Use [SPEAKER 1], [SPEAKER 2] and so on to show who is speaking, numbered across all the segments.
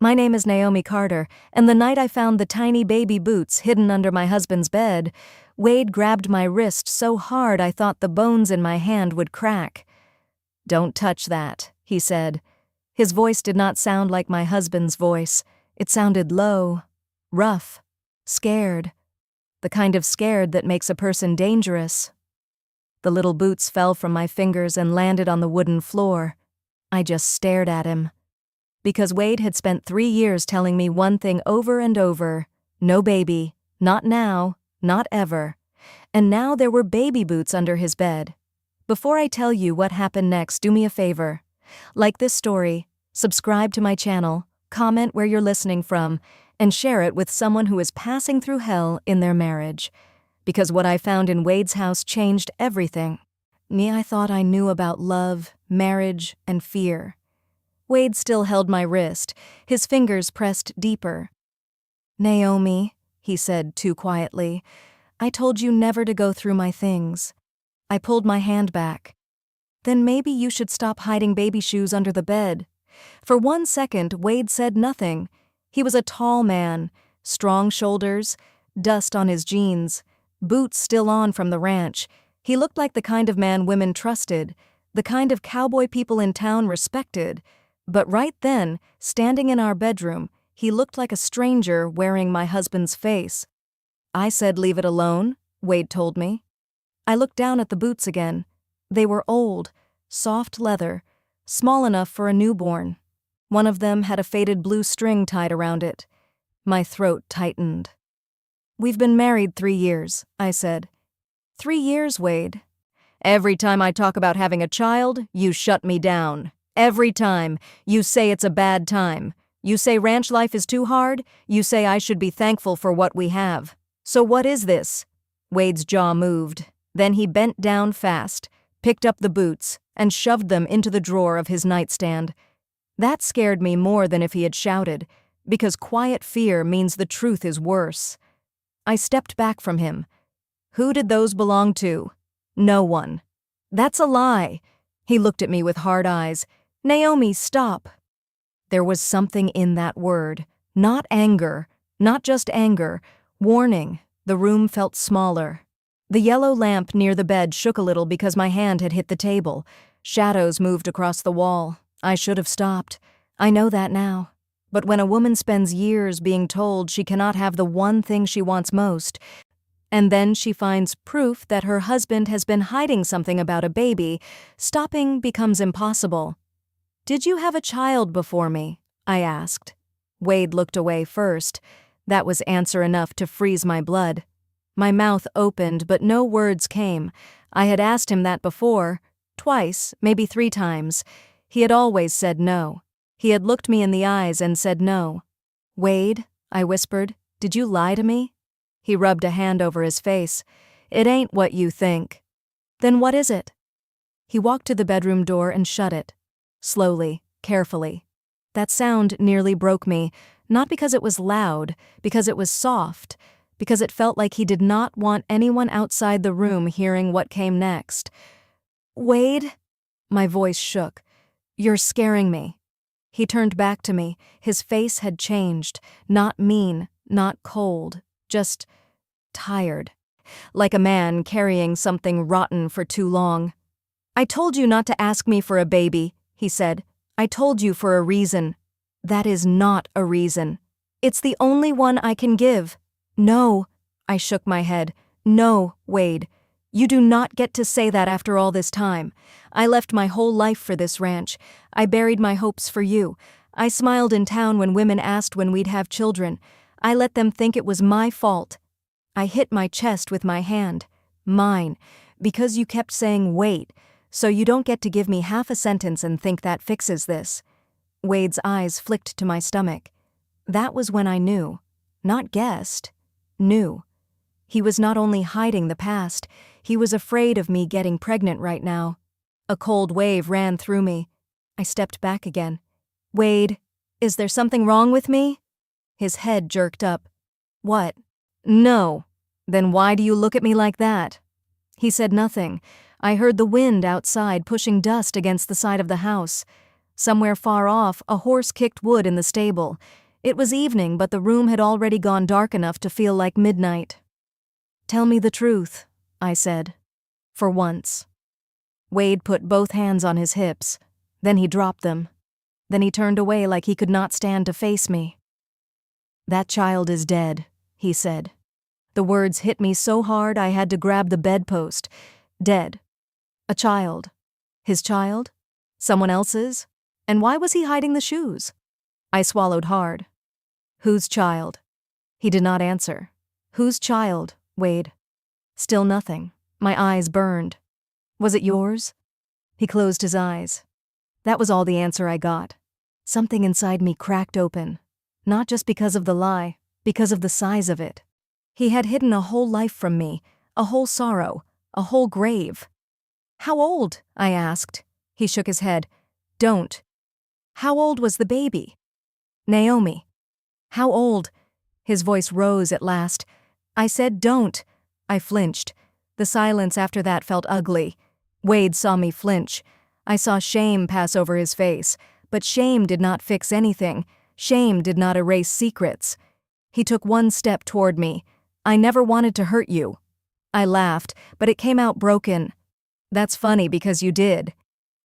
[SPEAKER 1] My name is Naomi Carter, and the night I found the tiny baby boots hidden under my husband's bed, Wade grabbed my wrist so hard I thought the bones in my hand would crack. "Don't touch that," he said. His voice did not sound like my husband's voice. It sounded low, rough, scared. The kind of scared that makes a person dangerous. The little boots fell from my fingers and landed on the wooden floor. I just stared at him. Because Wade had spent 3 years telling me one thing over and over: no baby, not now, not ever. And now there were baby boots under his bed. Before I tell you what happened next, do me a favor. Like this story, subscribe to my channel, comment where you're listening from, and share it with someone who is passing through hell in their marriage. Because what I found in Wade's house changed everything. I thought I knew about love, marriage, and fear. Wade still held my wrist, his fingers pressed deeper. "Naomi," he said too quietly, "I told you never to go through my things." I pulled my hand back. "Then maybe you should stop hiding baby shoes under the bed." For 1 second, Wade said nothing. He was a tall man, strong shoulders, dust on his jeans, boots still on from the ranch. He looked like the kind of man women trusted, the kind of cowboy people in town respected. But right then, standing in our bedroom, he looked like a stranger wearing my husband's face. "I said leave it alone," Wade told me. I looked down at the boots again. They were old, soft leather, small enough for a newborn. One of them had a faded blue string tied around it. My throat tightened. "We've been married 3 years," I said. "3 years, Wade." "Every time I talk about having a child, you shut me down. Every time. You say it's a bad time. You say ranch life is too hard. You say I should be thankful for what we have. So what is this?" Wade's jaw moved. Then he bent down fast, picked up the boots, and shoved them into the drawer of his nightstand. That scared me more than if he had shouted, because quiet fear means the truth is worse. I stepped back from him. "Who did those belong to?" "No one." "That's a lie." He looked at me with hard eyes. "Naomi, stop." There was something in that word. Not anger, not just anger. Warning. The room felt smaller. The yellow lamp near the bed shook a little because my hand had hit the table. Shadows moved across the wall. I should have stopped. I know that now. But when a woman spends years being told she cannot have the one thing she wants most, and then she finds proof that her husband has been hiding something about a baby, stopping becomes impossible. "Did you have a child before me?" I asked. Wade looked away first. That was answer enough to freeze my blood. My mouth opened, but no words came. I had asked him that before, twice, maybe 3 times. He had always said no. He had looked me in the eyes and said no. "Wade," I whispered, "did you lie to me?" He rubbed a hand over his face. "It ain't what you think." "Then what is it?" He walked to the bedroom door and shut it. Slowly, carefully. That sound nearly broke me, not because it was loud, because it was soft, because it felt like he did not want anyone outside the room hearing what came next. "Wade?" My voice shook. "You're scaring me." He turned back to me. His face had changed. Not mean, not cold, just tired. Like a man carrying something rotten for too long. "I told you not to ask me for a baby," he said. "I told you for a reason." "That is not a reason. It's the only one I can give." "No." I shook my head. "No, Wade. You do not get to say that after all this time. I left my whole life for this ranch. I buried my hopes for you. I smiled in town when women asked when we'd have children. I let them think it was my fault." I hit my chest with my hand. "Mine. Because you kept saying wait. So you don't get to give me half a sentence and think that fixes this." Wade's eyes flicked to my stomach. That was when I knew. Not guessed. Knew. He was not only hiding the past, he was afraid of me getting pregnant right now. A cold wave ran through me. I stepped back again. "Wade, is there something wrong with me?" His head jerked up. "What?" "No." "Then why do you look at me like that?" He said nothing. I heard the wind outside pushing dust against the side of the house. Somewhere far off, a horse kicked wood in the stable. It was evening, but the room had already gone dark enough to feel like midnight. "Tell me the truth," I said. For once. Wade put both hands on his hips. Then he dropped them. Then he turned away like he could not stand to face me. "That child is dead," he said. The words hit me so hard I had to grab the bedpost. Dead. A child. His child? Someone else's? And why was he hiding the shoes? I swallowed hard. "Whose child?" He did not answer. "Whose child, Wade?" Still nothing. My eyes burned. "Was it yours?" He closed his eyes. That was all the answer I got. Something inside me cracked open. Not just because of the lie, because of the size of it. He had hidden a whole life from me, a whole sorrow, a whole grave. "How old?" I asked. He shook his head. "Don't." "How old was the baby?" "Naomi." "How old?" His voice rose at last. I said, "Don't." I flinched. The silence after that felt ugly. Wade saw me flinch. I saw shame pass over his face, but shame did not fix anything. Shame did not erase secrets. He took one step toward me. "I never wanted to hurt you." I laughed, but it came out broken. "That's funny because you did."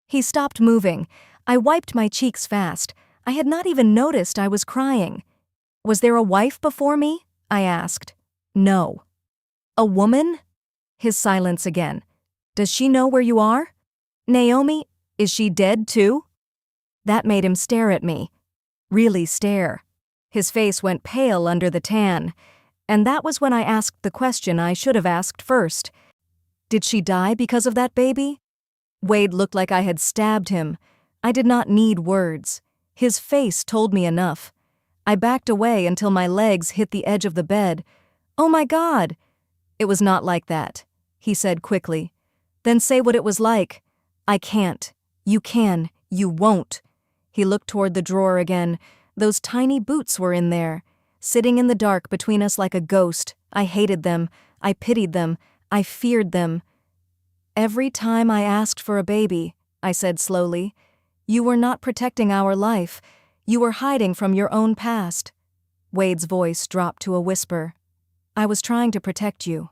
[SPEAKER 1] He stopped moving. I wiped my cheeks fast. I had not even noticed I was crying. "Was there a wife before me?" I asked. "No." "A woman?" His silence again. "Does she know where you are?" "Naomi, is she dead too?" That made him stare at me. Really stare. His face went pale under the tan. And that was when I asked the question I should have asked first. Did she die because of that baby? Wade looked like I had stabbed him. I did not need words. His face told me enough. I backed away until my legs hit the edge of the bed. "Oh my God!" "It was not like that," he said quickly. "Then say what it was like." "I can't." "You can. You won't." He looked toward the drawer again. Those tiny boots were in there, sitting in the dark between us like a ghost. I hated them. I pitied them. I feared them. "Every time I asked for a baby," I said slowly, "you were not protecting our life. You were hiding from your own past." Wade's voice dropped to a whisper. "I was trying to protect you."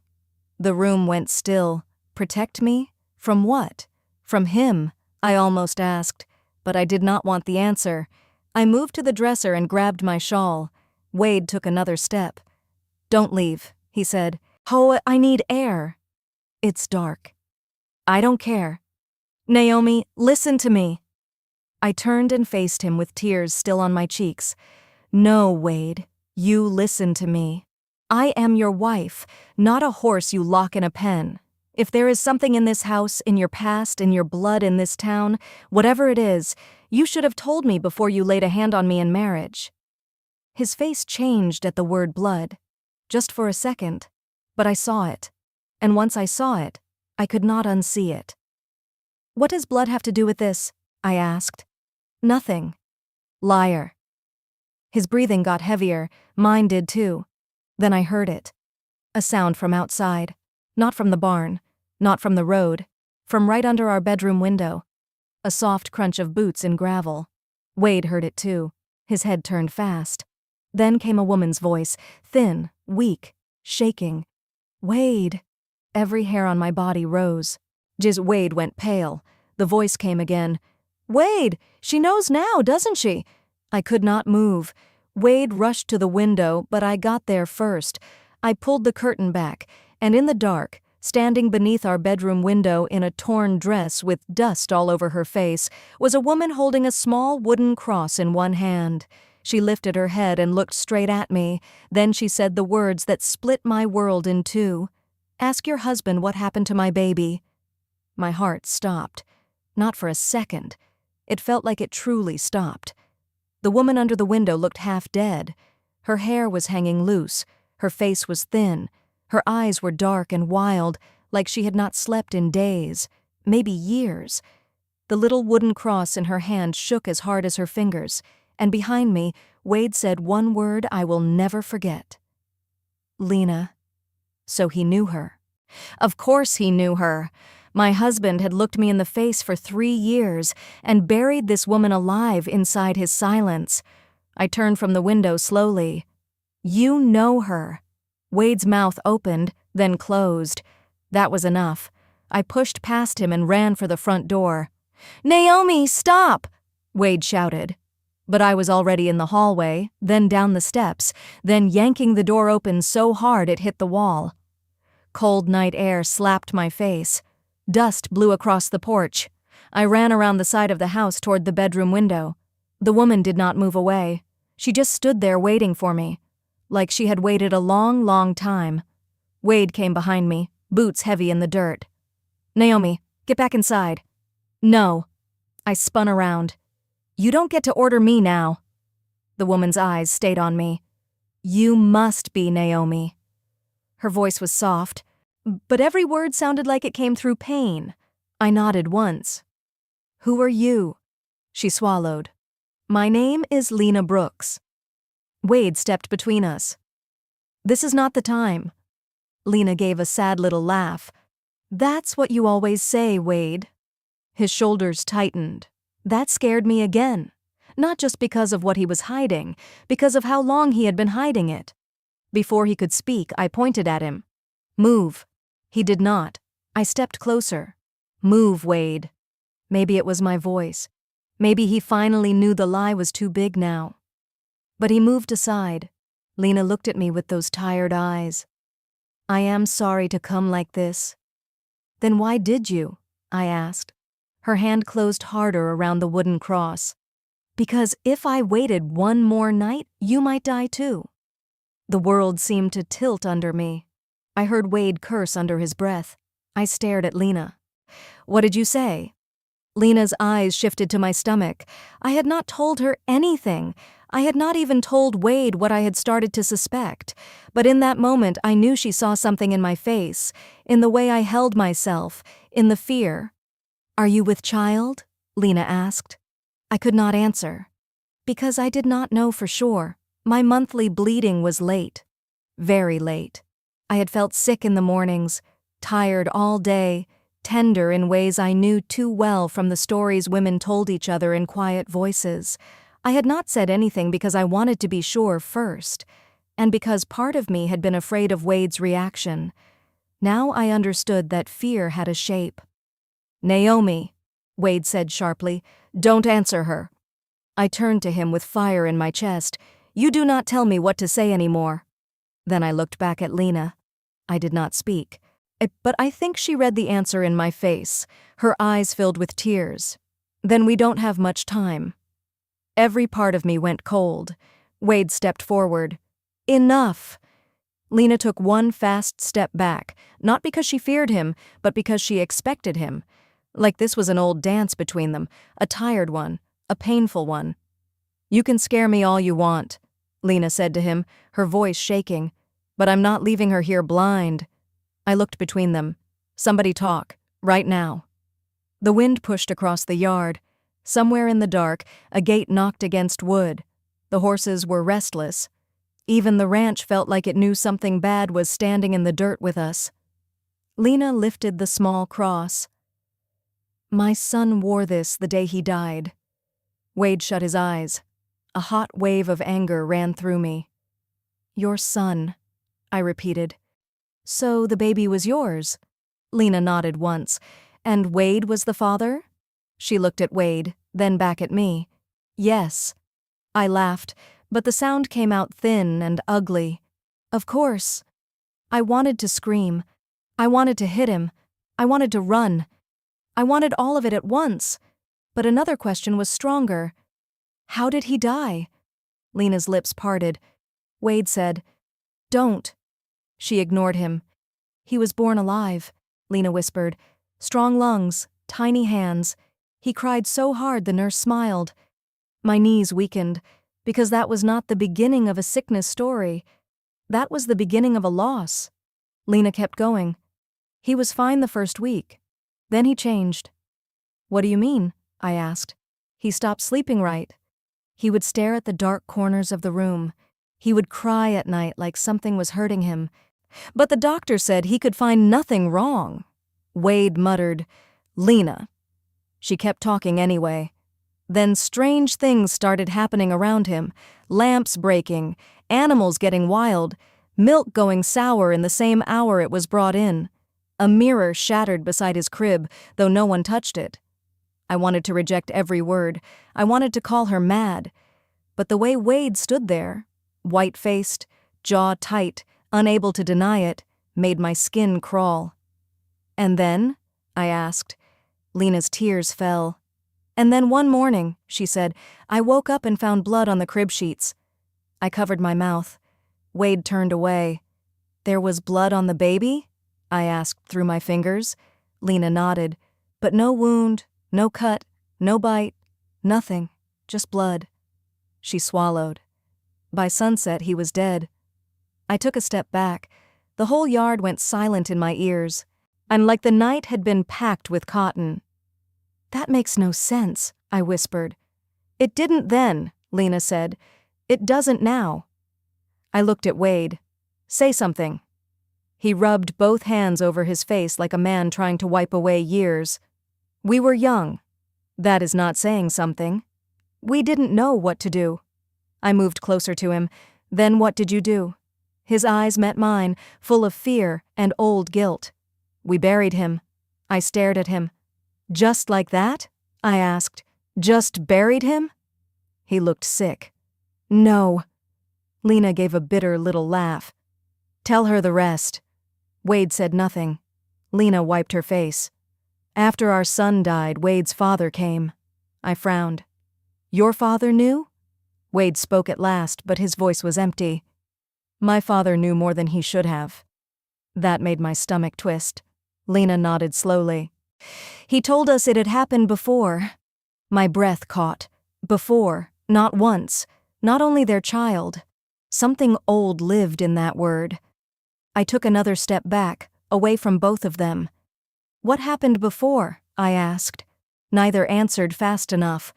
[SPEAKER 1] The room went still. Protect me? From what? From him, I almost asked, but I did not want the answer. I moved to the dresser and grabbed my shawl. Wade took another step. "Don't leave," he said. "Oh, I need air." "It's dark." "I don't care." "Naomi, listen to me." I turned and faced him with tears still on my cheeks. "No, Wade, you listen to me. I am your wife, not a horse you lock in a pen. If there is something in this house, in your past, in your blood in this town, whatever it is, you should have told me before you laid a hand on me in marriage." His face changed at the word blood, just for a second, but I saw it. And once I saw it, I could not unsee it. "What does blood have to do with this?" I asked. "Nothing." "Liar." His breathing got heavier, mine did too. Then I heard it. A sound from outside. Not from the barn, not from the road, from right under our bedroom window. A soft crunch of boots in gravel. Wade heard it too. His head turned fast. Then came a woman's voice, thin, weak, shaking. "Wade." Every hair on my body rose. Wade went pale. The voice came again. "Wade, she knows now, doesn't she?" I could not move. Wade rushed to the window, but I got there first. I pulled the curtain back, and in the dark, standing beneath our bedroom window in a torn dress with dust all over her face, was a woman holding a small wooden cross in one hand. She lifted her head and looked straight at me. Then she said the words that split my world in two. "Ask your husband what happened to my baby." My heart stopped. Not for a second. It felt like it truly stopped. The woman under the window looked half dead. Her hair was hanging loose. Her face was thin. Her eyes were dark and wild, like she had not slept in days, maybe years. The little wooden cross in her hand shook as hard as her fingers, and behind me, Wade said one word I will never forget. "Lena." So he knew her. Of course he knew her. My husband had looked me in the face for 3 years and buried this woman alive inside his silence. I turned from the window slowly. You know her. Wade's mouth opened, then closed. That was enough. I pushed past him and ran for the front door. Naomi, stop! Wade shouted. But I was already in the hallway, then down the steps, then yanking the door open so hard it hit the wall. Cold night air slapped my face. Dust blew across the porch. I ran around the side of the house toward the bedroom window. The woman did not move away. She just stood there waiting for me, like she had waited a long, long time. Wade came behind me, boots heavy in the dirt. Naomi, get back inside. No. I spun around. You don't get to order me now. The woman's eyes stayed on me. You must be Naomi. Her voice was soft, but every word sounded like it came through pain. I nodded once. Who are you? She swallowed. My name is Lena Brooks. Wade stepped between us. This is not the time. Lena gave a sad little laugh. That's what you always say, Wade. His shoulders tightened. That scared me again. Not just because of what he was hiding, because of how long he had been hiding it. Before he could speak, I pointed at him. Move. He did not. I stepped closer. Move, Wade. Maybe it was my voice. Maybe he finally knew the lie was too big now. But he moved aside. Lena looked at me with those tired eyes. I am sorry to come like this. Then why did you? I asked. Her hand closed harder around the wooden cross. Because if I waited one more night, you might die too. The world seemed to tilt under me. I heard Wade curse under his breath. I stared at Lena. What did you say? Lena's eyes shifted to my stomach. I had not told her anything. I had not even told Wade what I had started to suspect. But in that moment, I knew she saw something in my face, in the way I held myself, in the fear. Are you with child? Lena asked. I could not answer. Because I did not know for sure. My monthly bleeding was late. Very late. I had felt sick in the mornings, tired all day, tender in ways I knew too well from the stories women told each other in quiet voices. I had not said anything because I wanted to be sure first, and because part of me had been afraid of Wade's reaction. Now I understood that fear had a shape. Naomi, Wade said sharply, don't answer her. I turned to him with fire in my chest. You do not tell me what to say anymore. Then I looked back at Lena. I did not speak, but I think she read the answer in my face, her eyes filled with tears. Then we don't have much time. Every part of me went cold. Wade stepped forward. Enough! Lena took one fast step back, not because she feared him, but because she expected him. Like this was an old dance between them, a tired one, a painful one. You can scare me all you want, Lena said to him, her voice shaking. But I'm not leaving her here blind. I looked between them. Somebody talk, right now. The wind pushed across the yard. Somewhere in the dark, a gate knocked against wood. The horses were restless. Even the ranch felt like it knew something bad was standing in the dirt with us. Lena lifted the small cross. My son wore this the day he died. Wade shut his eyes. A hot wave of anger ran through me. Your son, I repeated. So the baby was yours? Lena nodded once. And Wade was the father? She looked at Wade, then back at me. Yes. I laughed, but the sound came out thin and ugly. Of course. I wanted to scream. I wanted to hit him. I wanted to run. I wanted all of it at once. But another question was stronger. How did he die? Lena's lips parted. Wade said, Don't. She ignored him. He was born alive, Lena whispered. Strong lungs, tiny hands. He cried so hard the nurse smiled. My knees weakened, because that was not the beginning of a sickness story. That was the beginning of a loss. Lena kept going. He was fine the first week. Then he changed. What do you mean? I asked. He stopped sleeping right. He would stare at the dark corners of the room. He would cry at night like something was hurting him. But the doctor said he could find nothing wrong. Wade muttered, "Lena." She kept talking anyway. Then strange things started happening around him, lamps breaking, animals getting wild, milk going sour in the same hour it was brought in. A mirror shattered beside his crib, though no one touched it. I wanted to reject every word. I wanted to call her mad. But the way Wade stood there, white-faced, jaw tight, unable to deny it, made my skin crawl. "And then?" I asked. Lena's tears fell. "And then one morning," she said, "I woke up and found blood on the crib sheets." I covered my mouth. Wade turned away. "There was blood on the baby?" I asked through my fingers. Lena nodded. "But no wound, no cut, no bite, nothing, just blood." She swallowed. By sunset, he was dead. I took a step back. The whole yard went silent in my ears, and like the night had been packed with cotton. "That makes no sense," I whispered. "It didn't then," Lena said. "It doesn't now." I looked at Wade. "Say something." He rubbed both hands over his face like a man trying to wipe away years. "We were young. That is not saying something. We didn't know what to do." I moved closer to him. "Then what did you do?" His eyes met mine, full of fear and old guilt. "We buried him." I stared at him. "Just like that?" I asked. "Just buried him?" He looked sick. "No." Lena gave a bitter little laugh. "Tell her the rest." Wade said nothing. Lena wiped her face. "After our son died, Wade's father came." I frowned. "Your father knew?" Wade spoke at last, but his voice was empty. "My father knew more than he should have." That made my stomach twist. Lena nodded slowly. "He told us it had happened before." My breath caught. Before, not once, not only their child. Something old lived in that word. I took another step back, away from both of them. "What happened before?" I asked. Neither answered fast enough.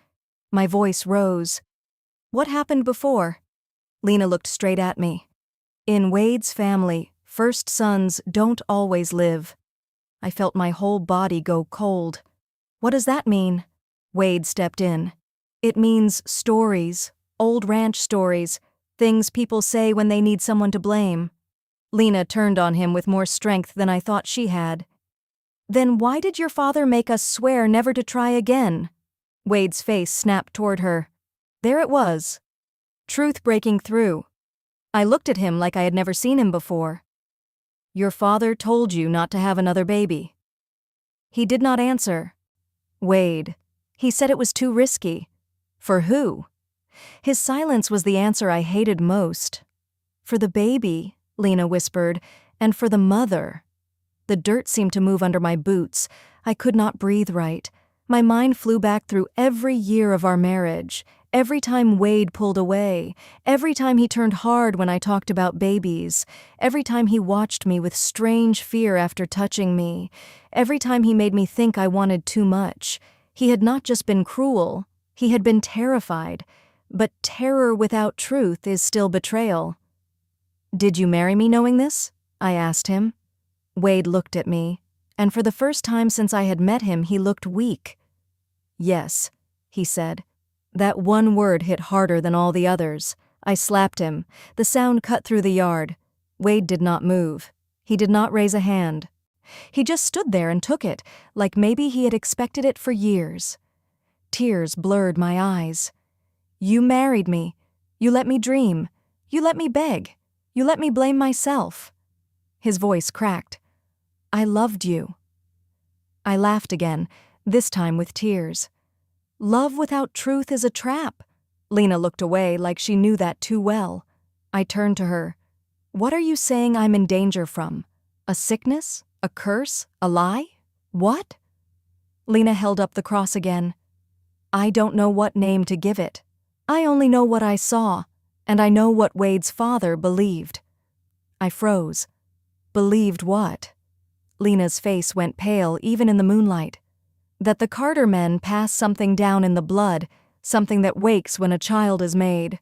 [SPEAKER 1] My voice rose. "What happened before?" Lena looked straight at me. "In Wade's family, first sons don't always live." I felt my whole body go cold. "What does that mean?" Wade stepped in. "It means stories, old ranch stories, things people say when they need someone to blame." Lena turned on him with more strength than I thought she had. "Then why did your father make us swear never to try again?" Wade's face snapped toward her. There it was. Truth breaking through. I looked at him like I had never seen him before. "Your father told you not to have another baby." He did not answer. "Wade. He said it was too risky." "For who?" His silence was the answer I hated most. "For the baby," Lena whispered, "and for the mother." The dirt seemed to move under my boots. I could not breathe right. My mind flew back through every year of our marriage, every time Wade pulled away, every time he turned hard when I talked about babies, every time he watched me with strange fear after touching me, every time he made me think I wanted too much. He had not just been cruel, he had been terrified. But terror without truth is still betrayal. "Did you marry me knowing this?" I asked him. Wade looked at me, and for the first time since I had met him, he looked weak. "Yes," he said. That one word hit harder than all the others. I slapped him. The sound cut through the yard. Wade did not move. He did not raise a hand. He just stood there and took it, like maybe he had expected it for years. Tears blurred my eyes. "You married me. You let me dream. You let me beg. You let me blame myself." His voice cracked. "I loved you." I laughed again, this time with tears. "Love without truth is a trap." Lena looked away like she knew that too well. I turned to her. "What are you saying I'm in danger from? A sickness? A curse? A lie? What?" Lena held up the cross again. "I don't know what name to give it. I only know what I saw, and I know what Wade's father believed." I froze. Believed what? Lena's face went pale even in the moonlight. That the Carter men pass something down in the blood, something that wakes when a child is made.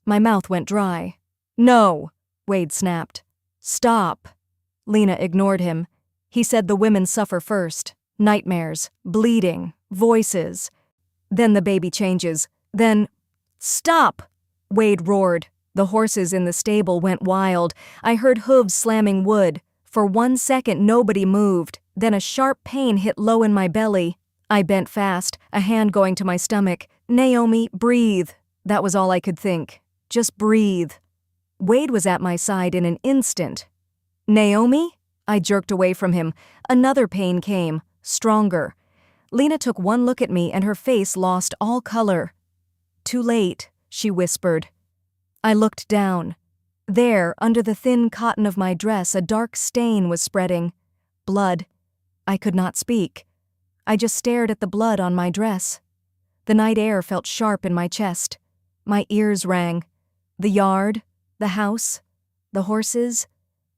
[SPEAKER 1] My mouth went dry. "No!" Wade snapped. "Stop!" Lena ignored him. He said the women suffer first. Nightmares, bleeding, voices. Then the baby changes. Then, stop! Wade roared. The horses in the stable went wild. I heard hooves slamming wood. For 1 second nobody moved. Then a sharp pain hit low in my belly. I bent fast, a hand going to my stomach. Naomi, breathe. That was all I could think. Just breathe. Wade was at my side in an instant. Naomi? I jerked away from him. Another pain came, stronger. Lena took one look at me and her face lost all color. Too late, she whispered. I looked down. There, under the thin cotton of my dress, a dark stain was spreading. Blood. I could not speak. I just stared at the blood on my dress. The night air felt sharp in my chest. My ears rang. The yard, the house, the horses,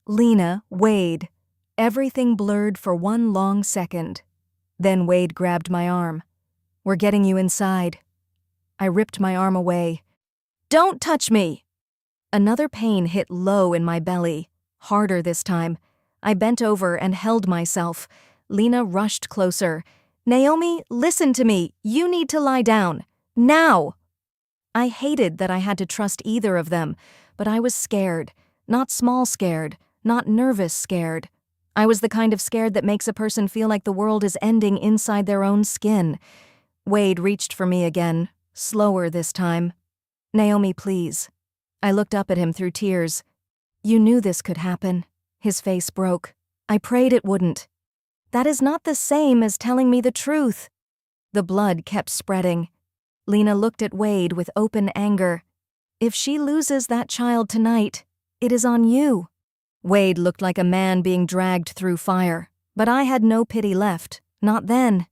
[SPEAKER 1] Lena, Wade. Everything blurred for one long second. Then Wade grabbed my arm. We're getting you inside. I ripped my arm away. Don't touch me! Another pain hit low in my belly, harder this time. I bent over and held myself. Lena rushed closer. Naomi, listen to me. You need to lie down. Now! I hated that I had to trust either of them, but I was scared. Not small scared, not nervous scared. I was the kind of scared that makes a person feel like the world is ending inside their own skin. Wade reached for me again, slower this time. Naomi, please. I looked up at him through tears. You knew this could happen. His face broke. I prayed it wouldn't. That is not the same as telling me the truth. The blood kept spreading. Lena looked at Wade with open anger. If she loses that child tonight, it is on you. Wade looked like a man being dragged through fire, but I had no pity left, not then.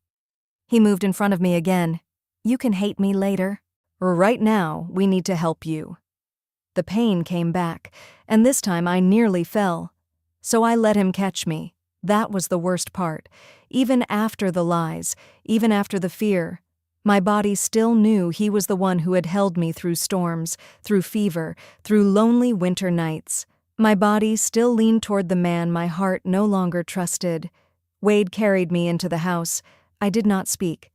[SPEAKER 1] He moved in front of me again. You can hate me later. Right now, we need to help you. The pain came back, and this time I nearly fell. So I let him catch me. That was the worst part. Even after the lies, even after the fear, my body still knew he was the one who had held me through storms, through fever, through lonely winter nights. My body still leaned toward the man my heart no longer trusted. Wade carried me into the house. I did not speak.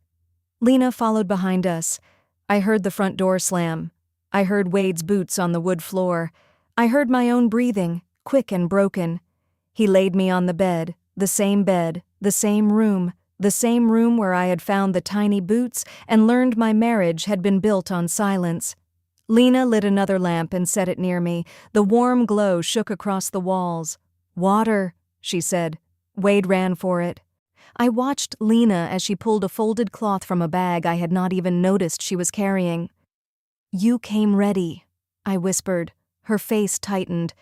[SPEAKER 1] Lena followed behind us. I heard the front door slam. I heard Wade's boots on the wood floor. I heard my own breathing, quick and broken. He laid me on the bed, the same room where I had found the tiny boots and learned my marriage had been built on silence. Lena lit another lamp and set it near me. The warm glow shook across the walls. Water, she said. Wade ran for it. I watched Lena as she pulled a folded cloth from a bag I had not even noticed she was carrying. You came ready, I whispered. Her face tightened.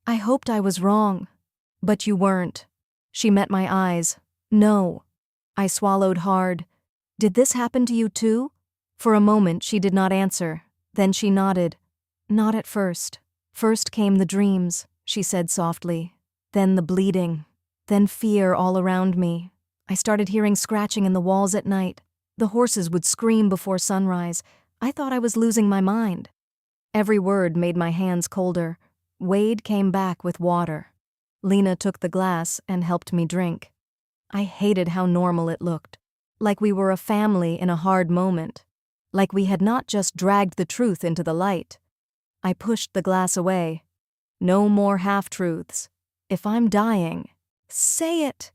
[SPEAKER 1] I hoped I was wrong. But you weren't. She met my eyes. No. I swallowed hard. Did this happen to you too? For a moment she did not answer. Then she nodded. Not at first. First came the dreams, she said softly. Then the bleeding. Then fear all around me. I started hearing scratching in the walls at night. The horses would scream before sunrise. I thought I was losing my mind. Every word made my hands colder. Wade came back with water. Lena took the glass and helped me drink. I hated how normal it looked. Like we were a family in a hard moment. Like we had not just dragged the truth into the light. I pushed the glass away. No more half-truths. If I'm dying, say it.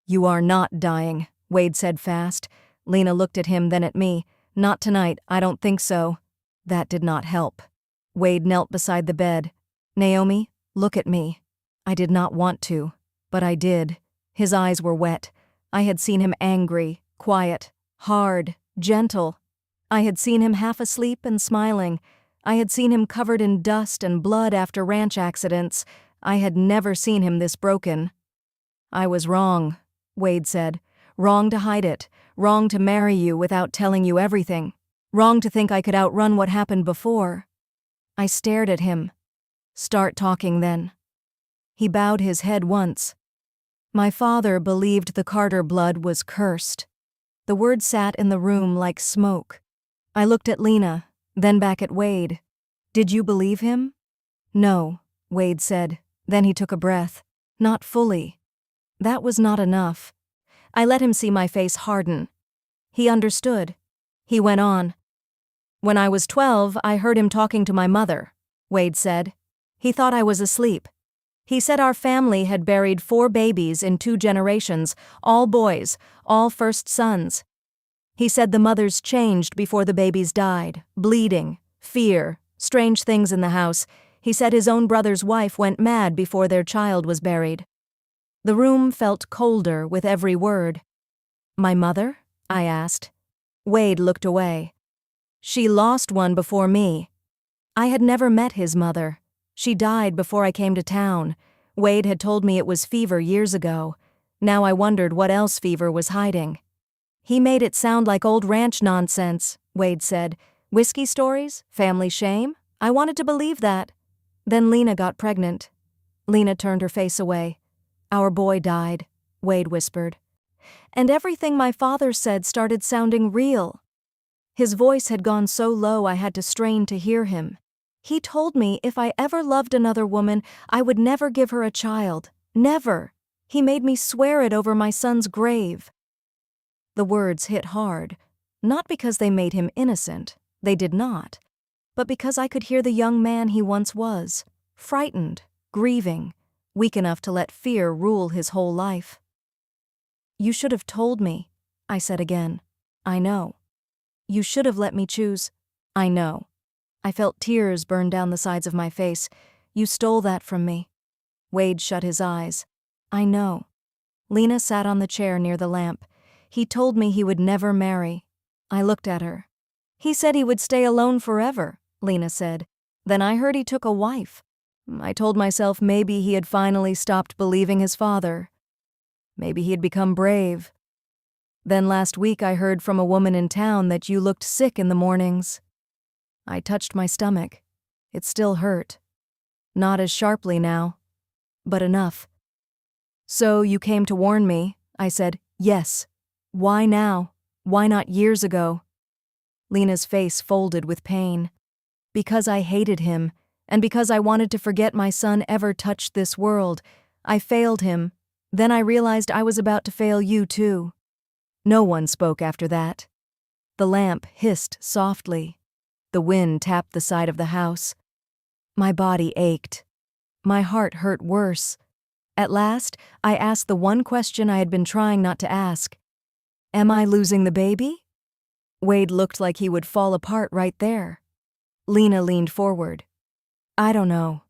[SPEAKER 1] You are not dying, Wade said fast. Lena looked at him, then at me. Not tonight, I don't think so. That did not help. Wade knelt beside the bed. Naomi, look at me. I did not want to, but I did. His eyes were wet. I had seen him angry, quiet, hard, gentle. I had seen him half asleep and smiling. I had seen him covered in dust and blood after ranch accidents. I had never seen him this broken. I was wrong, Wade said. Wrong to hide it. Wrong to marry you without telling you everything. Wrong to think I could outrun what happened before. I stared at him. Start talking then. He bowed his head once. My father believed the Carter blood was cursed. The word sat in the room like smoke. I looked at Lena, then back at Wade. Did you believe him? No, Wade said. Then he took a breath. Not fully. That was not enough. I let him see my face harden. He understood. He went on. When I was 12, I heard him talking to my mother, Wade said. He thought I was asleep. He said our family had buried 4 babies in 2 generations, all boys, all first sons. He said the mothers changed before the babies died, bleeding, fear, strange things in the house. He said his own brother's wife went mad before their child was buried. The room felt colder with every word. My mother? I asked. Wade looked away. She lost one before me. I had never met his mother. She died before I came to town. Wade had told me it was fever years ago. Now I wondered what else fever was hiding. He made it sound like old ranch nonsense, Wade said. Whiskey stories? Family shame? I wanted to believe that. Then Lena got pregnant. Lena turned her face away. Our boy died, Wade whispered. And everything my father said started sounding real. His voice had gone so low I had to strain to hear him. He told me if I ever loved another woman, I would never give her a child. Never. He made me swear it over my son's grave. The words hit hard, not because they made him innocent, they did not, but because I could hear the young man he once was, frightened, grieving, weak enough to let fear rule his whole life. You should have told me, I said again. I know. You should have let me choose. I know. I felt tears burn down the sides of my face. You stole that from me. Wade shut his eyes. I know. Lena sat on the chair near the lamp. He told me he would never marry. I looked at her. He said he would stay alone forever, Lena said. Then I heard he took a wife. I told myself maybe he had finally stopped believing his father. Maybe he had become brave. Then last week I heard from a woman in town that you looked sick in the mornings. I touched my stomach. It still hurt. Not as sharply now, but enough. So you came to warn me, I said. Yes. Why now? Why not years ago? Lena's face folded with pain. Because I hated him, and because I wanted to forget my son ever touched this world. I failed him. Then I realized I was about to fail you too. No one spoke after that. The lamp hissed softly. The wind tapped the side of the house. My body ached. My heart hurt worse. At last, I asked the one question I had been trying not to ask. Am I losing the baby? Wade looked like he would fall apart right there. Lena leaned forward. I don't know.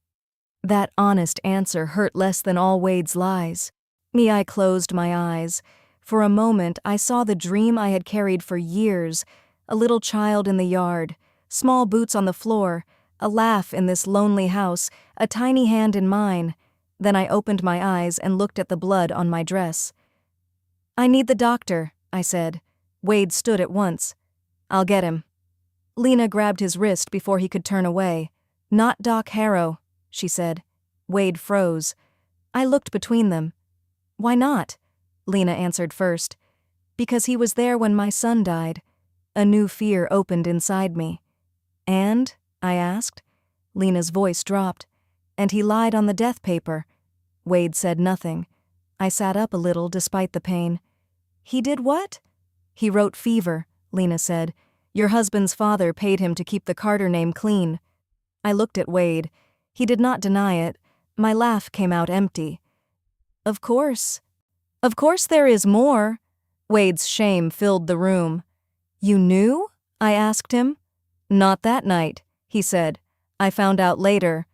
[SPEAKER 1] That honest answer hurt less than all Wade's lies. I closed my eyes. For a moment, I saw the dream I had carried for years, a little child in the yard, small boots on the floor, a laugh in this lonely house, a tiny hand in mine. Then I opened my eyes and looked at the blood on my dress. I need the doctor, I said. Wade stood at once. I'll get him. Lena grabbed his wrist before he could turn away. Not Doc Harrow, she said. Wade froze. I looked between them. Why not? Lena answered first. Because he was there when my son died. A new fear opened inside me. And? I asked. Lena's voice dropped. And he lied on the death paper. Wade said nothing. I sat up a little despite the pain. He did what? He wrote fever, Lena said. Your husband's father paid him to keep the Carter name clean. I looked at Wade. He did not deny it. My laugh came out empty. Of course. Of course there is more. Wade's shame filled the room. You knew? I asked him. Not that night, he said. I found out later.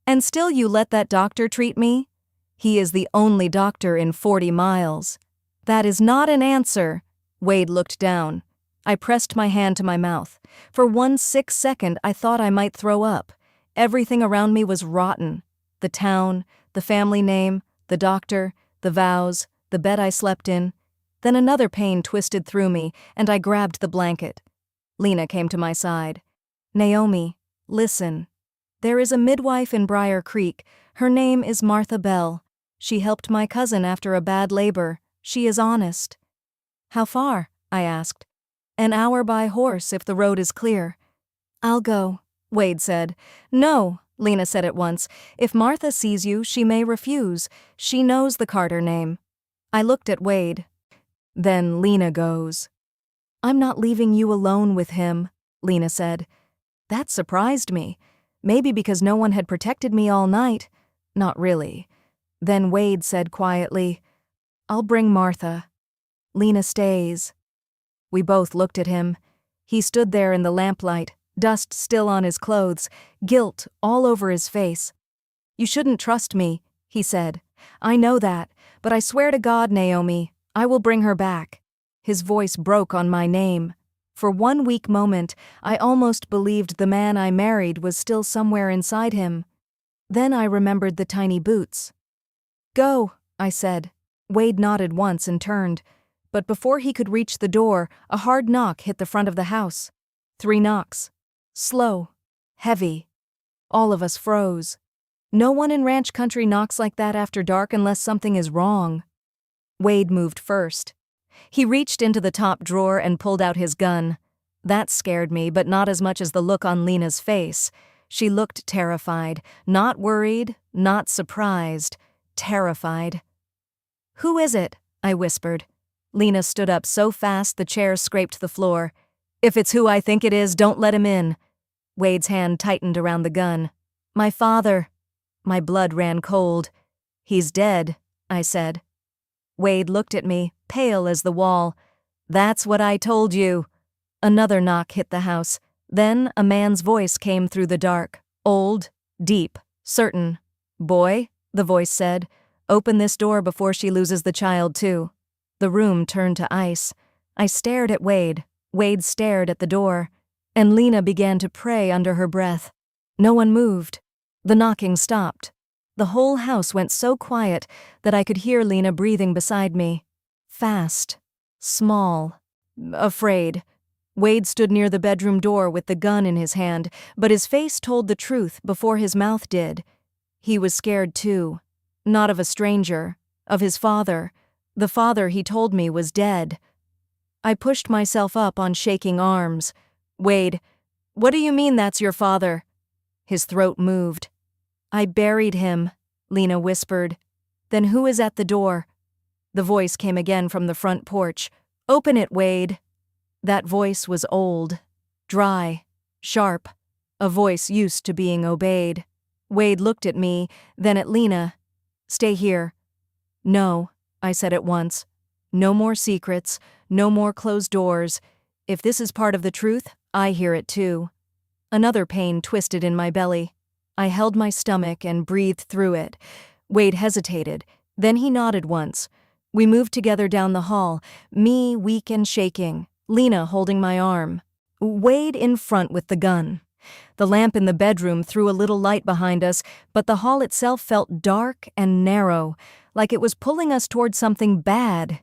[SPEAKER 1] And still you let that doctor treat me? He is the only doctor in 40 miles. That is not an answer. Wade looked down. I pressed my hand to my mouth. For 1 sick second I thought I might throw up. Everything around me was rotten. The town, the family name, the doctor, the vows, the bed I slept in. Then another pain twisted through me, and I grabbed the blanket. Lena came to my side. Naomi, listen. There is a midwife in Briar Creek. Her name is Martha Bell. She helped my cousin after a bad labor. She is honest. How far? I asked. An hour by horse if the road is clear. I'll go, Wade said. No, Lena said at once. If Martha sees you, she may refuse. She knows the Carter name. I looked at Wade. Then Lena goes. "I'm not leaving you alone with him," Lena said. That surprised me. Maybe because no one had protected me all night. Not really. Then Wade said quietly, "I'll bring Martha." Lena stays. We both looked at him. He stood there in the lamplight, dust still on his clothes, guilt all over his face. "You shouldn't trust me," he said. "I know that, but I swear to God, Naomi, I will bring her back." His voice broke on my name. For one weak moment, I almost believed the man I married was still somewhere inside him. Then I remembered the tiny boots. "Go," I said. Wade nodded once and turned. But before he could reach the door, a hard knock hit the front of the house. 3 knocks. Slow. Heavy. All of us froze. No one in ranch country knocks like that after dark unless something is wrong. Wade moved first. He reached into the top drawer and pulled out his gun. That scared me, but not as much as the look on Lena's face. She looked terrified, not worried, not surprised, terrified. "Who is it?" I whispered. Lena stood up so fast the chair scraped the floor. "If it's who I think it is, don't let him in." Wade's hand tightened around the gun. "My father." My blood ran cold. "He's dead," I said. Wade looked at me, pale as the wall. "That's what I told you." Another knock hit the house. Then a man's voice came through the dark. Old, deep, certain. "Boy," the voice said, "open this door before she loses the child too." The room turned to ice. I stared at Wade. Wade stared at the door. And Lena began to pray under her breath. No one moved. The knocking stopped. The whole house went so quiet that I could hear Lena breathing beside me. Fast. Small. Afraid. Wade stood near the bedroom door with the gun in his hand, but his face told the truth before his mouth did. He was scared too. Not of a stranger. Of his father. The father he told me was dead. I pushed myself up on shaking arms. "Wade, what do you mean that's your father?" His throat moved. "I buried him," Lena whispered. "Then who is at the door?" The voice came again from the front porch. "Open it, Wade." That voice was old, dry, sharp, a voice used to being obeyed. Wade looked at me, then at Lena. "Stay here." "No," I said at once. "No more secrets, no more closed doors. If this is part of the truth, I hear it too." Another pain twisted in my belly. I held my stomach and breathed through it. Wade hesitated. Then he nodded once. We moved together down the hall, me weak and shaking, Lena holding my arm. Wade in front with the gun. The lamp in the bedroom threw a little light behind us, but the hall itself felt dark and narrow, like it was pulling us toward something bad.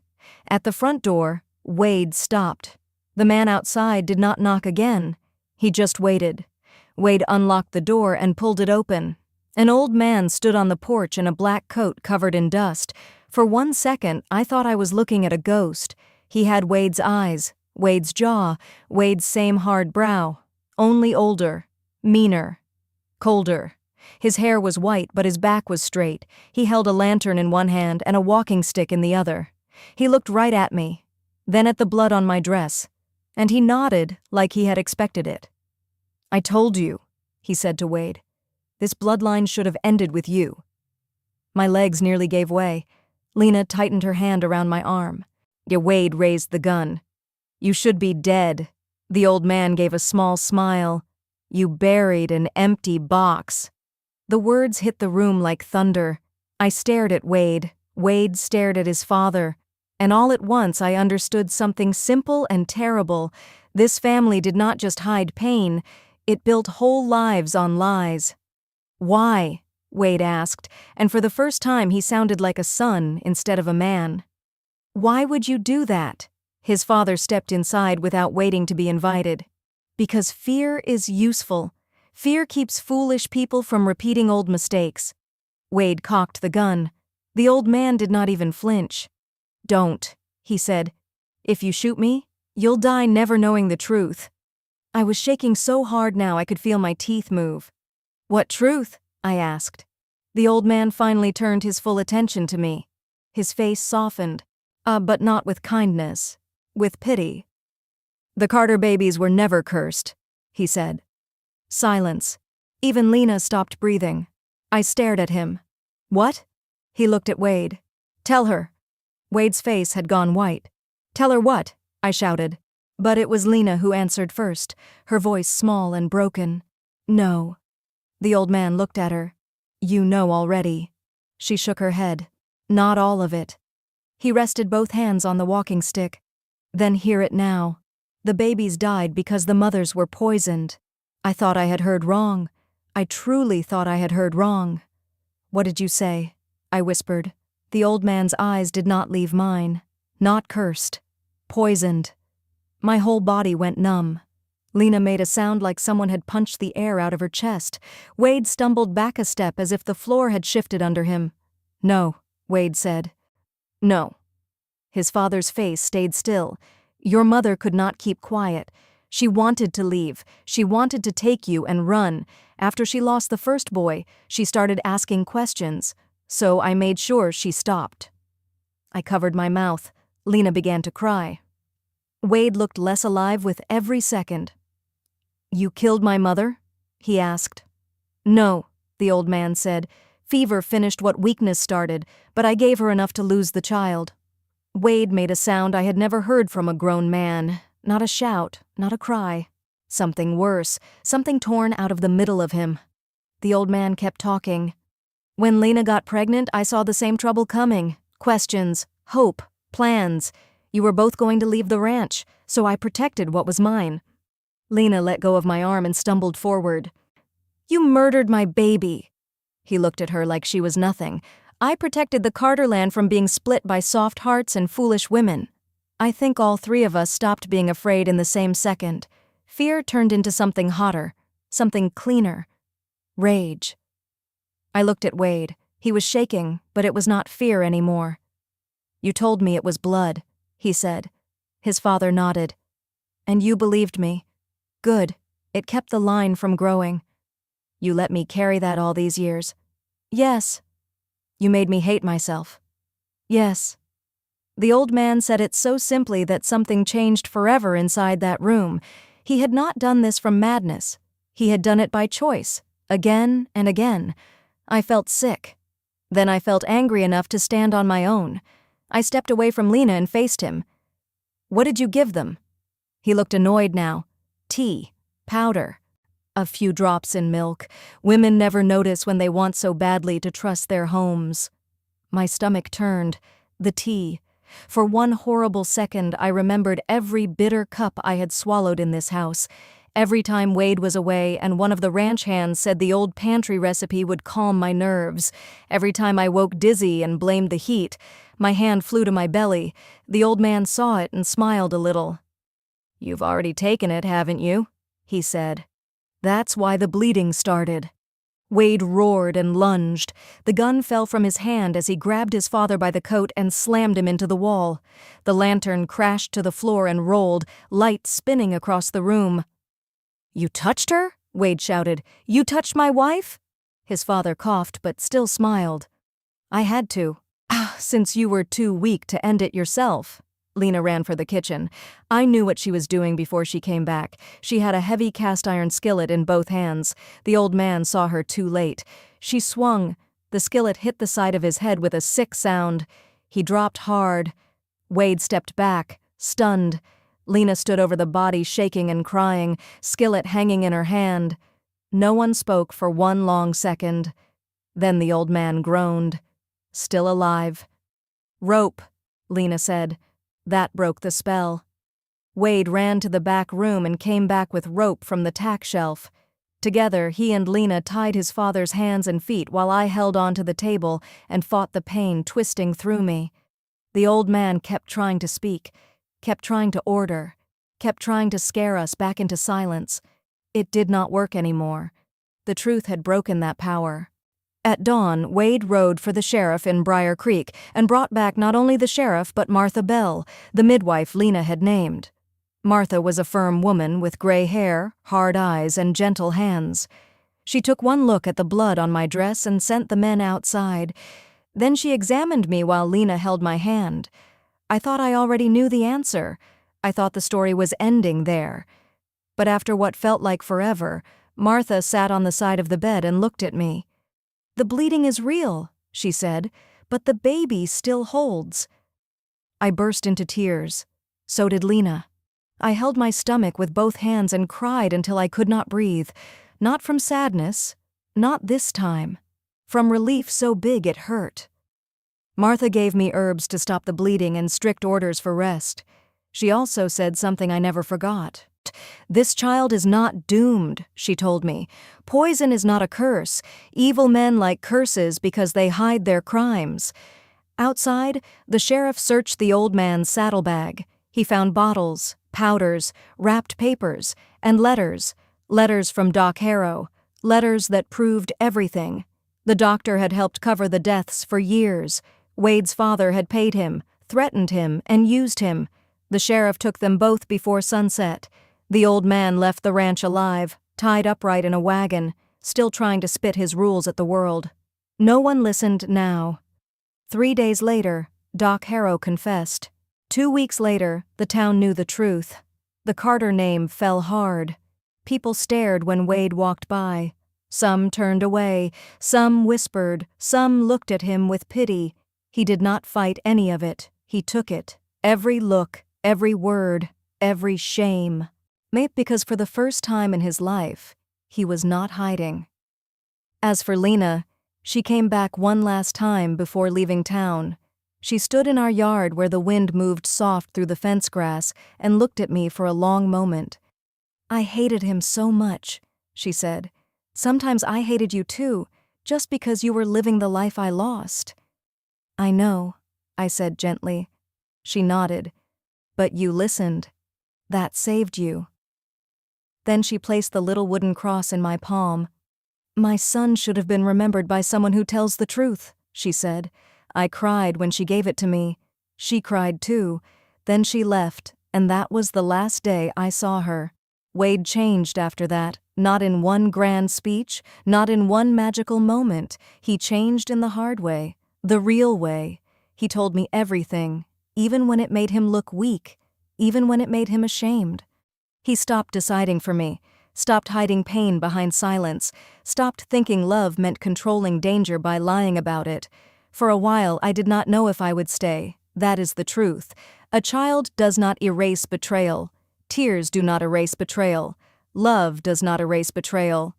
[SPEAKER 1] At the front door, Wade stopped. The man outside did not knock again. He just waited. Wade unlocked the door and pulled it open. An old man stood on the porch in a black coat covered in dust. For 1 second, I thought I was looking at a ghost. He had Wade's eyes, Wade's jaw, Wade's same hard brow. Only older, meaner, colder. His hair was white, but his back was straight. He held a lantern in one hand and a walking stick in the other. He looked right at me, then at the blood on my dress, and he nodded like he had expected it. "I told you," he said to Wade. "This bloodline should have ended with you." My legs nearly gave way. Lena tightened her hand around my arm. Wade raised the gun. "You should be dead." The old man gave a small smile. "You buried an empty box." The words hit the room like thunder. I stared at Wade. Wade stared at his father. And all at once I understood something simple and terrible. This family did not just hide pain, it built whole lives on lies. "Why?" Wade asked, and for the first time he sounded like a son instead of a man. "Why would you do that?" His father stepped inside without waiting to be invited. "Because fear is useful. Fear keeps foolish people from repeating old mistakes." Wade cocked the gun. The old man did not even flinch. "Don't," he said. "If you shoot me, you'll die never knowing the truth." I was shaking so hard now I could feel my teeth move. "What truth?" I asked. The old man finally turned his full attention to me. His face softened, but not with kindness, with pity. "The Carter babies were never cursed," he said. Silence. Even Lena stopped breathing. I stared at him. "What?" He looked at Wade. "Tell her." Wade's face had gone white. "Tell her what?" I shouted. But it was Lena who answered first, her voice small and broken. "No." The old man looked at her. "You know already." She shook her head. "Not all of it." He rested both hands on the walking stick. "Then hear it now. The babies died because the mothers were poisoned. I thought I had heard wrong. I truly thought I had heard wrong." "What did you say?" I whispered. The old man's eyes did not leave mine. "Not cursed. Poisoned." My whole body went numb. Lena made a sound like someone had punched the air out of her chest. Wade stumbled back a step as if the floor had shifted under him. "No," Wade said. "No." His father's face stayed still. "Your mother could not keep quiet. She wanted to leave. She wanted to take you and run. After she lost the first boy, she started asking questions. So I made sure she stopped." I covered my mouth. Lena began to cry. Wade looked less alive with every second. "You killed my mother?" he asked. "No," the old man said. "Fever finished what weakness started, but I gave her enough to lose the child." Wade made a sound I had never heard from a grown man. Not a shout, not a cry. Something worse, something torn out of the middle of him. The old man kept talking. "When Lena got pregnant, I saw the same trouble coming. Questions, hope, plans. You were both going to leave the ranch, so I protected what was mine." Lena let go of my arm and stumbled forward. "You murdered my baby." He looked at her like she was nothing. "I protected the Carter land from being split by soft hearts and foolish women." I think all three of us stopped being afraid in the same second. Fear turned into something hotter, something cleaner. Rage. I looked at Wade. He was shaking, but it was not fear anymore. "You told me it was blood," he said. His father nodded. "And you believed me. Good. It kept the line from growing." "You let me carry that all these years." "Yes." "You made me hate myself." "Yes." The old man said it so simply that something changed forever inside that room. He had not done this from madness. He had done it by choice, again and again. I felt sick. Then I felt angry enough to stand on my own. I stepped away from Lena and faced him. "What did you give them?" He looked annoyed now. "Tea. Powder. A few drops in milk. Women never notice when they want so badly to trust their homes." My stomach turned. The tea. For one horrible second, I remembered every bitter cup I had swallowed in this house. Every time Wade was away and one of the ranch hands said the old pantry recipe would calm my nerves. Every time I woke dizzy and blamed the heat. My hand flew to my belly. The old man saw it and smiled a little. "You've already taken it, haven't you?" he said. That's why the bleeding started. Wade roared and lunged. The gun fell from his hand as he grabbed his father by the coat and slammed him into the wall. The lantern crashed to the floor and rolled, light spinning across the room. "You touched her?" Wade shouted. "You touched my wife?" His father coughed but still smiled. "I had to. Since you were too weak to end it yourself." Lena ran for the kitchen. I knew what she was doing before she came back. She had a heavy cast-iron skillet in both hands. The old man saw her too late. She swung. The skillet hit the side of his head with a sick sound. He dropped hard. Wade stepped back, stunned. Lena stood over the body, shaking and crying, skillet hanging in her hand. No one spoke for one long second. Then the old man groaned. "Still alive." "Rope," Lena said. That broke the spell. Wade ran to the back room and came back with rope from the tack shelf. Together, he and Lena tied his father's hands and feet while I held onto the table and fought the pain twisting through me. The old man kept trying to speak, kept trying to order, kept trying to scare us back into silence. It did not work anymore. The truth had broken that power. At dawn, Wade rode for the sheriff in Briar Creek and brought back not only the sheriff but Martha Bell, the midwife Lena had named. Martha was a firm woman with gray hair, hard eyes, and gentle hands. She took one look at the blood on my dress and sent the men outside. Then she examined me while Lena held my hand. I thought I already knew the answer. I thought the story was ending there. But after what felt like forever, Martha sat on the side of the bed and looked at me. "The bleeding is real," she said, "but the baby still holds." I burst into tears. So did Lena. I held my stomach with both hands and cried until I could not breathe. Not from sadness, not this time. From relief so big it hurt. Martha gave me herbs to stop the bleeding and strict orders for rest. She also said something I never forgot. "This child is not doomed," she told me. "Poison is not a curse. Evil men like curses because they hide their crimes." Outside, the sheriff searched the old man's saddlebag. He found bottles, powders, wrapped papers, and letters. Letters from Doc Harrow. Letters that proved everything. The doctor had helped cover the deaths for years. Wade's father had paid him, threatened him, and used him. The sheriff took them both before sunset. The old man left the ranch alive, tied upright in a wagon, still trying to spit his rules at the world. No one listened now. 3 days later, Doc Harrow confessed. 2 weeks later, the town knew the truth. The Carter name fell hard. People stared when Wade walked by. Some turned away, some whispered, some looked at him with pity. He did not fight any of it. He took it. Every look, every word, every shame. Maybe because for the first time in his life, he was not hiding. As for Lena, she came back one last time before leaving town. She stood in our yard where the wind moved soft through the fence grass and looked at me for a long moment. "I hated him so much," she said. "Sometimes I hated you too, just because you were living the life I lost." "I know," I said gently. She nodded. "But you listened. That saved you." Then she placed the little wooden cross in my palm. "My son should have been remembered by someone who tells the truth," she said. I cried when she gave it to me. She cried too. Then she left, and that was the last day I saw her. Wade changed after that, not in one grand speech, not in one magical moment. He changed in the hard way, the real way. He told me everything, even when it made him look weak, even when it made him ashamed. He stopped deciding for me, stopped hiding pain behind silence, stopped thinking love meant controlling danger by lying about it. For a while, I did not know if I would stay. That is the truth. A child does not erase betrayal. Tears do not erase betrayal. Love does not erase betrayal.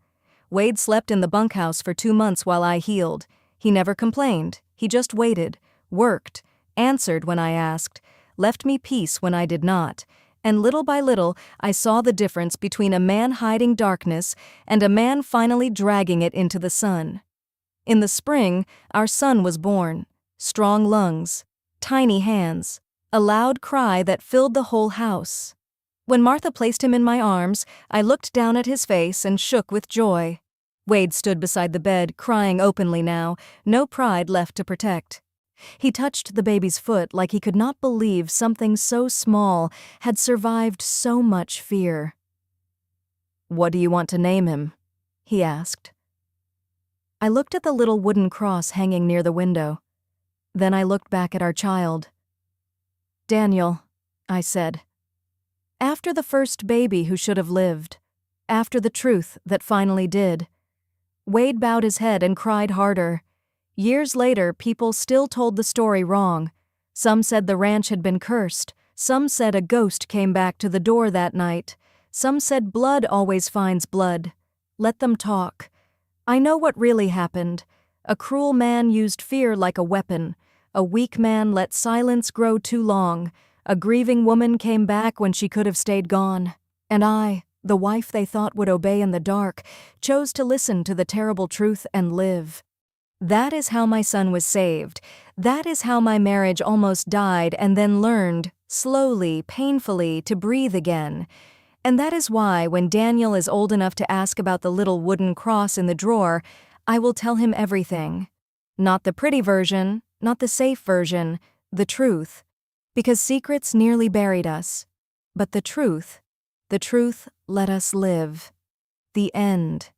[SPEAKER 1] Wade slept in the bunkhouse for 2 months while I healed. He never complained. He just waited, worked, answered when I asked, left me peace when I did not. And little by little, I saw the difference between a man hiding darkness and a man finally dragging it into the sun. In the spring, our son was born. Strong lungs, tiny hands, a loud cry that filled the whole house. When Martha placed him in my arms, I looked down at his face and shook with joy. Wade stood beside the bed, crying openly now, no pride left to protect. He touched the baby's foot like he could not believe something so small had survived so much fear. "What do you want to name him?" he asked. I looked at the little wooden cross hanging near the window. Then I looked back at our child. "Daniel," I said. After the first baby who should have lived. After the truth that finally did. Wade bowed his head and cried harder. Years later, people still told the story wrong. Some said the ranch had been cursed. Some said a ghost came back to the door that night. Some said blood always finds blood. Let them talk. I know what really happened. A cruel man used fear like a weapon. A weak man let silence grow too long. A grieving woman came back when she could have stayed gone. And I, the wife they thought would obey in the dark, chose to listen to the terrible truth and live. That is how my son was saved. That is how my marriage almost died and then learned, slowly, painfully, to breathe again. And that is why, when Daniel is old enough to ask about the little wooden cross in the drawer, I will tell him everything. Not the pretty version, not the safe version, the truth. Because secrets nearly buried us. But the truth let us live. The end.